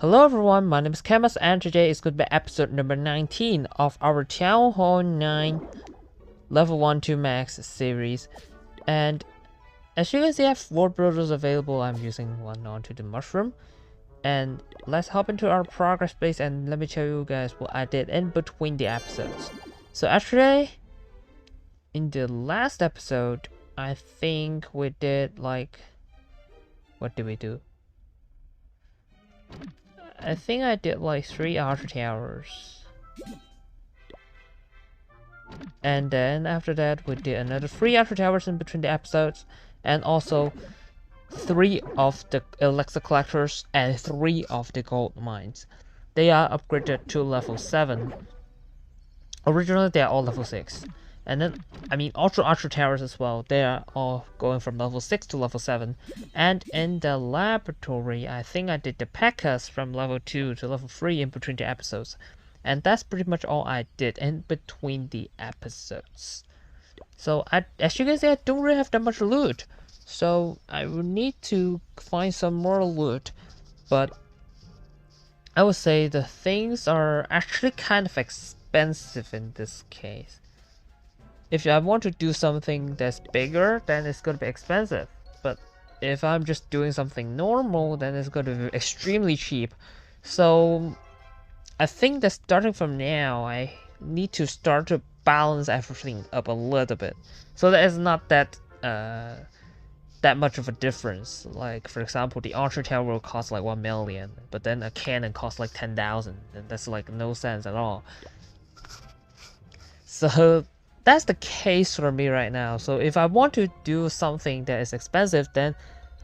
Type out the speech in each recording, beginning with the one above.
Hello everyone, my name is Camus and today is going to be episode number 19 of our TH9 Lv1 to Max series. And as you can see, I have 4 builders available. I'm using one onto the mushroom. And let's hop into our progress base and let me tell you guys what I did in between the episodes. So actually, in the last episode, I think we did like... What did we do? I think I did like 3 archer towers. And then after that we did another 3 archer towers in between the episodes. And also 3 of the elixir collectors and 3 of the gold mines. They are upgraded to level 7. Originally they are all level 6. And then, I mean, Ultra Archer Towers as well, they are all going from level 6 to level 7. And in the laboratory, I think I did the P.E.K.K.A.s from level 2 to level 3 in between the episodes. And that's pretty much all I did in between the episodes. So, as you can see, I don't really have that much loot. So, I will need to find some more loot. But, I would say the things are actually kind of expensive in this case. If I want to do something that's bigger, then it's going to be expensive. But if I'm just doing something normal, then it's going to be extremely cheap. So I think that starting from now, I need to start to balance everything up a little bit. So that it's not that much of a difference. Like, for example, the archer tower will cost like 1 million, but then a cannon costs like 10,000. And that's like no sense at all. So that's the case for me right now. So if I want to do something that is expensive, then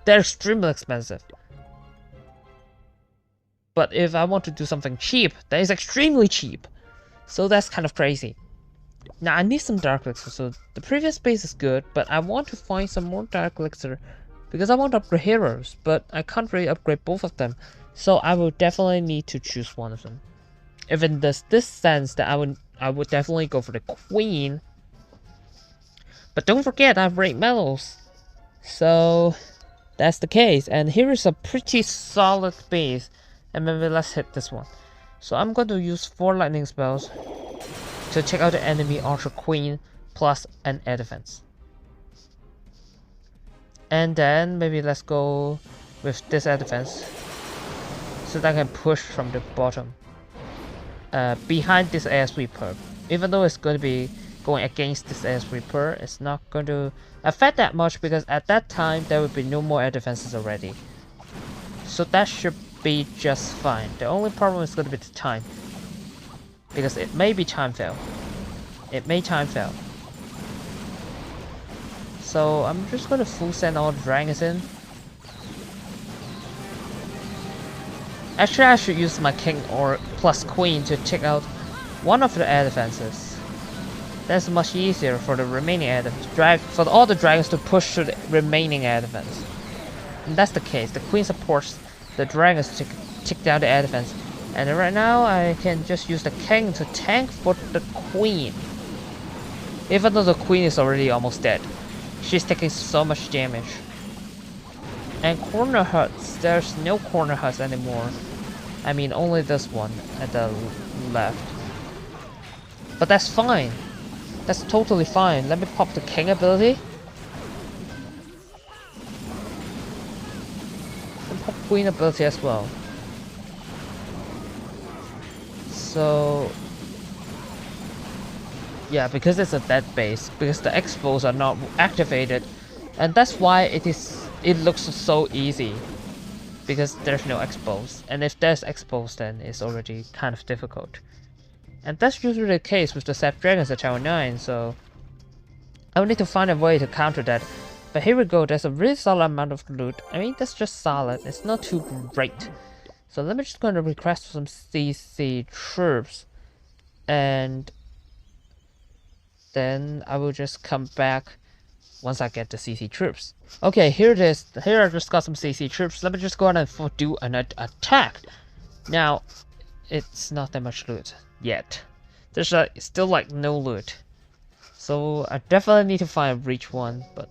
they're extremely expensive. But if I want to do something cheap, then it's extremely cheap. So that's kind of crazy. Now I need some dark elixir. So the previous base is good, but I want to find some more dark elixir because I want to upgrade heroes, but I can't really upgrade both of them. So I will definitely need to choose one of them. If in this sense that I would definitely go for the queen. But don't forget I have rate medals. So that's the case. And here is a pretty solid base. And maybe let's hit this one. So I'm going to use 4 lightning spells to check out the enemy archer queen plus an air defense. And then maybe let's go with this air defense so that I can push from the bottom. Behind this air sweeper, even though it's going to be going against this air sweeper, it's not going to affect that much because at that time there will be no more air defenses already. So that should be just fine. The only problem is going to be the time, because it may be time fail. It may time fail. So I'm just going to full send all the dragons in. Actually, I should use my king or plus queen to check out one of the air defenses. That's much easier for the remaining air defense. For all the dragons to push to the remaining air defense. And that's the case. The queen supports the dragons to take down the air defense. And right now, I can just use the king to tank for the queen. Even though the queen is already almost dead. She's taking so much damage. And corner huts, there's no corner huts anymore. I mean, only this one at the left. But that's fine. That's totally fine. Let me pop the king ability. And pop queen ability as well. So yeah, because it's a dead base, because the expos are not activated, and that's why it looks so easy, because there's no expos, and if there's expos then it's already kind of difficult. And that's usually the case with the set dragons at Tower 9, so I will need to find a way to counter that. But here we go, there's a really solid amount of loot. I mean, that's just solid, it's not too great. So let me just going to request some CC troops, and then I will just come back once I get the CC troops. Okay, here it is. Here I just got some CC troops. Let me just go ahead and do an attack. Now, it's not that much loot yet. There's still like no loot. So I definitely need to find a reach one, but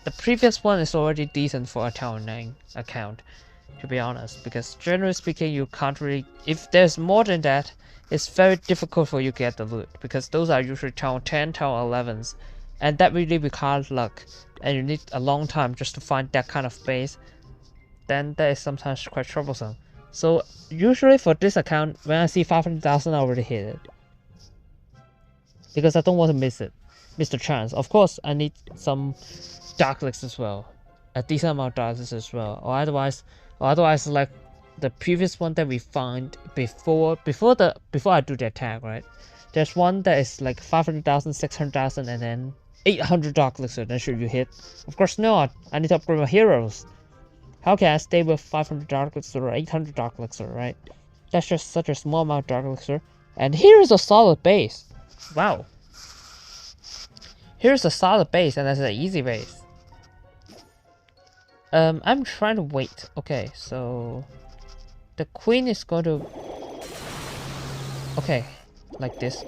the previous one is already decent for a Tower 9 account. to be honest, because generally speaking, you can't really. If there's more than that, it's very difficult for you to get the loot, because those are usually town 10, town 11s, and that really requires luck, and you need a long time just to find that kind of base. Then that is sometimes quite troublesome. So usually for this account, when I see 500,000, I already hit it, because I don't want to miss the chance. Of course, I need some dark licks as well, a decent amount of dark licks as well, or otherwise like the previous one that we found before I do the attack, right? There's one that is like 500,000, 600,000, and then 800 dark elixir. Then should you hit? Of course not. I need to upgrade my heroes. How can I stay with 500 dark elixir or 800 dark elixir, right? That's just such a small amount of dark elixir. And here is a solid base. Wow. Here's a solid base, and that's an easy base. I'm trying to wait. Okay, so the queen is going to, okay, like this,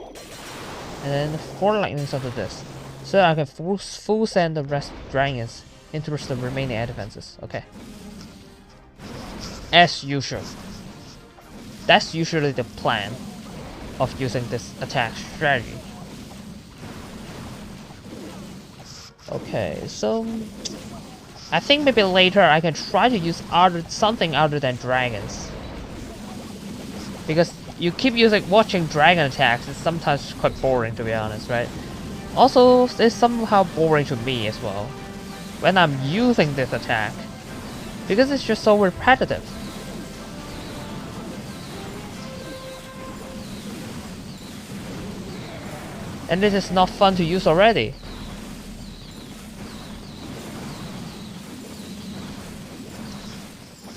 and then 4 lightnings onto this, so I can full send the rest dragons into the remaining air defenses. Okay, as usual. That's usually the plan of using this attack strategy. Okay, so I think maybe later I can try to use something other than dragons, because you keep watching dragon attacks. It's sometimes quite boring, to be honest, right? Also, it's somehow boring to me as well when I'm using this attack, because it's just so repetitive. And this is not fun to use already.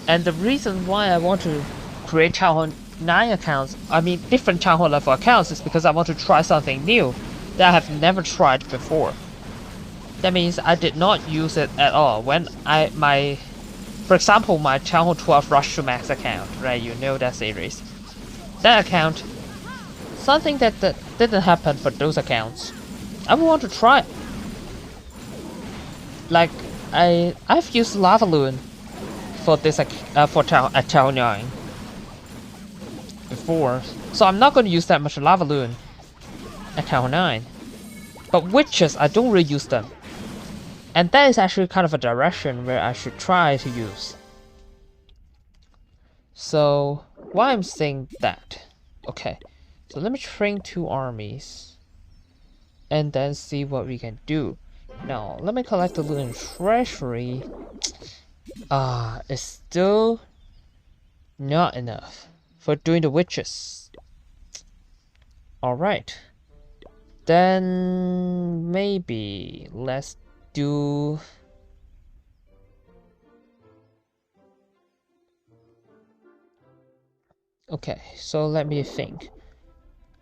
And the reason why I want to create Town 9 accounts, I mean different Town Hall level accounts, is because I want to try something new that I have never tried before. That means I did not use it at all when for example, my Town Hall 12 Rush to Max account, right? You know that series. That account, something that didn't happen for those accounts, I would want to try. Like I've used Lava Loon for this for Town 9 before, so I'm not going to use that much Lava Loon at Town 9. But witches, I don't really use them, and that is actually kind of a direction where I should try to use. So why I'm saying that? Okay, so let me train 2 armies and then see what we can do. Now let me collect the loot in treasury. It's still not enough for doing the witches. Alright, then maybe let's do okay, so let me think.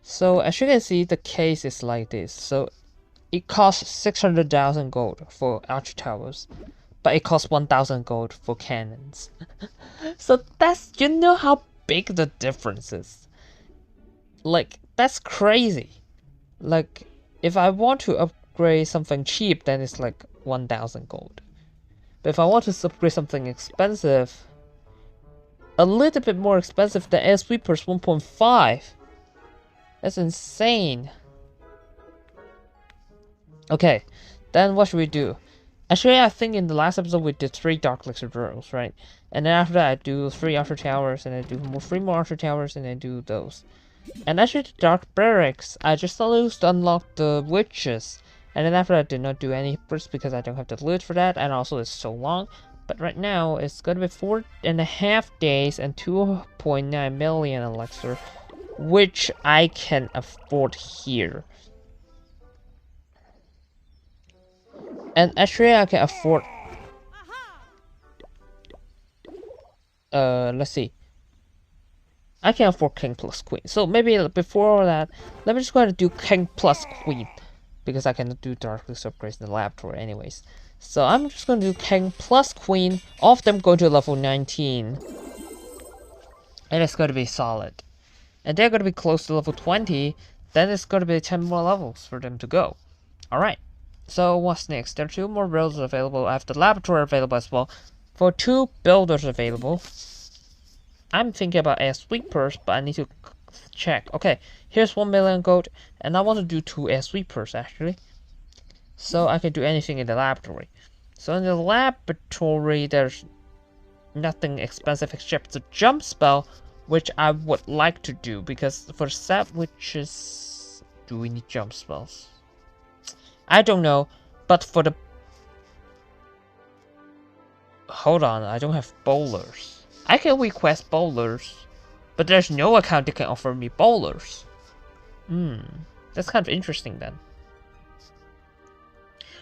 So as you can see, the case is like this. So it costs 600,000 gold for archer towers, but it costs 1,000 gold for cannons. So that's, you know how big the difference is. Like, that's crazy. Like, if I want to upgrade something cheap, then it's like 1,000 gold. But if I want to upgrade something expensive, a little bit more expensive than Air Sweepers 1.5, that's insane. Okay, then what should we do? Actually, I think in the last episode we did 3 Dark Elixir drills, right? And then after that I do 3 Archer Towers, and I do 3 more Archer Towers, and I do those. And actually the Dark Barracks, I just used to unlock the Witches. And then after that I did not do any upgrades because I don't have the loot for that, and also it's so long. But right now it's gonna be 4.5 days and 2.9 million elixir, which I can afford here. And actually I can afford, let's see, I can afford King plus Queen. So maybe before that, let me just go ahead and do King plus Queen, because I cannot do Dark Elixir upgrades in the laboratory anyways. So I'm just going to do King plus Queen, all of them go to level 19. And it's going to be solid. And they're going to be close to level 20, then it's going to be 10 more levels for them to go. Alright. So what's next? There are 2 more builds available. I have the laboratory available as well. For 2 builders available, I'm thinking about air sweepers, but I need to check. Okay, here's 1 million gold, and I want to do 2 air sweepers actually. So I can do anything in the laboratory. So in the laboratory, there's nothing expensive except the jump spell, which I would like to do, because for set witches, do we need jump spells? I don't know, but for the... Hold on, I don't have bowlers. I can request bowlers, but there's no account that can offer me bowlers. That's kind of interesting then.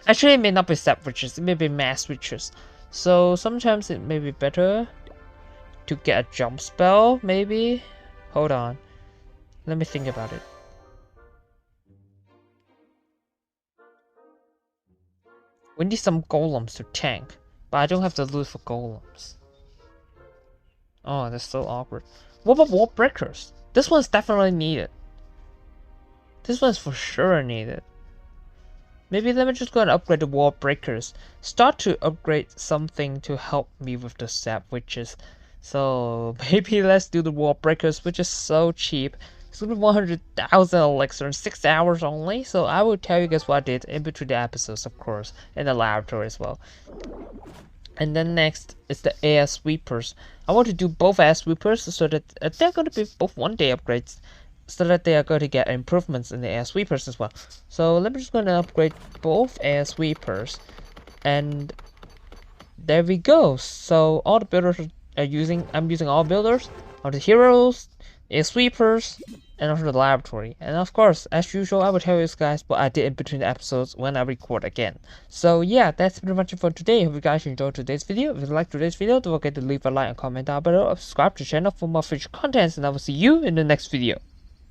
Actually, it may not be set witches, it may be mass witches. So sometimes it may be better to get a jump spell, maybe? Hold on. Let me think about it. We need some golems to tank, but I don't have the loot for golems. Oh, that's so awkward. What about wall breakers? This one's definitely needed. This one's for sure needed. Maybe let me just go and upgrade the wall breakers. Start to upgrade something to help me with the sap witches. So maybe let's do the wall breakers, which is so cheap. It's gonna be 100,000 elixir in 6 hours only. So I will tell you guys what I did in between the episodes, of course, in the laboratory as well. And then next is the air sweepers. I want to do both air sweepers so that they're going to be both 1-day upgrades, so that they are going to get improvements in the air sweepers as well. So let me just going to upgrade both air sweepers, and there we go. So all the builders are using, I'm using all builders, all the heroes, air sweepers, and also the laboratory. And of course, as usual, I will tell you guys what I did in between the episodes when I record again. So yeah, that's pretty much it for today. Hope you guys enjoyed today's video. If you liked today's video, don't forget to leave a like and comment down below, subscribe to the channel for more future contents, and I will see you in the next video.